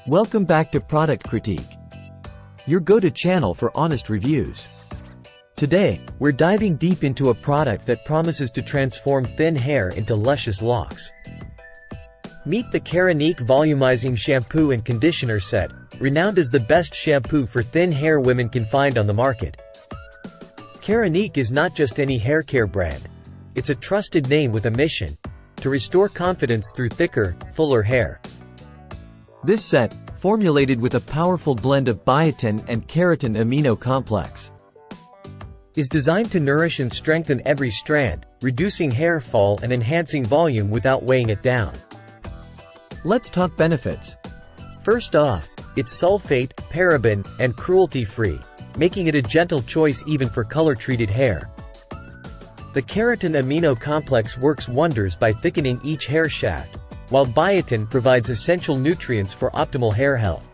Welcome back to Product Critique, your go-to channel for honest reviews. Today, we're diving deep into a product that promises to transform thin hair into luscious locks. Meet the Keranique Volumizing Shampoo and Conditioner Set, renowned as the best shampoo for thin hair women can find on the market. Keranique is not just any hair care brand. It's a trusted name with a mission: to restore confidence through thicker, fuller hair. This set, formulated with a powerful blend of biotin and keratin amino complex, is designed to nourish and strengthen every strand, reducing hair fall and enhancing volume without weighing it down. Let's talk benefits. First off, it's sulfate, paraben, and cruelty-free, making it a gentle choice even for color-treated hair. The keratin amino complex works wonders by thickening each hair shaft, while biotin provides essential nutrients for optimal hair health.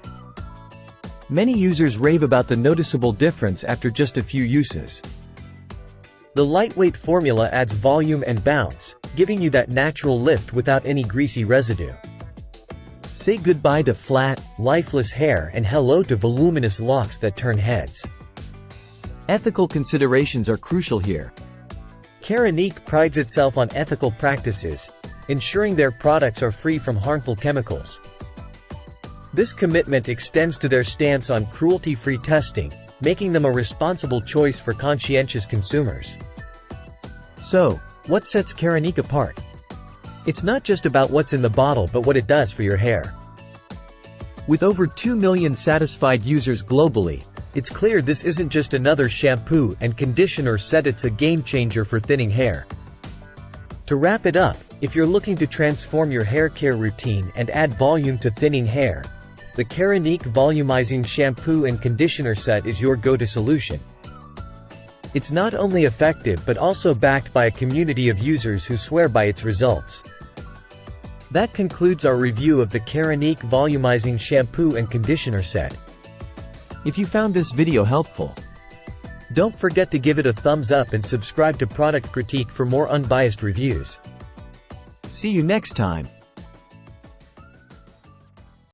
Many users rave about the noticeable difference after just a few uses. The lightweight formula adds volume and bounce, giving you that natural lift without any greasy residue. Say goodbye to flat, lifeless hair and hello to voluminous locks that turn heads. Ethical considerations are crucial here. Keranique prides itself on ethical practices, ensuring their products are free from harmful chemicals. This commitment extends to their stance on cruelty-free testing, making them a responsible choice for conscientious consumers. So, what sets Keranique apart? It's not just about what's in the bottle but what it does for your hair. With over 2 million satisfied users globally, it's clear this isn't just another shampoo and conditioner set, it's a game-changer for thinning hair. To wrap it up, if you're looking to transform your hair care routine and add volume to thinning hair, the Keranique Volumizing Shampoo and Conditioner Set is your go-to solution. It's not only effective but also backed by a community of users who swear by its results. That concludes our review of the Keranique Volumizing Shampoo and Conditioner Set. If you found this video helpful, don't forget to give it a thumbs up and subscribe to Product Critique for more unbiased reviews. See you next time.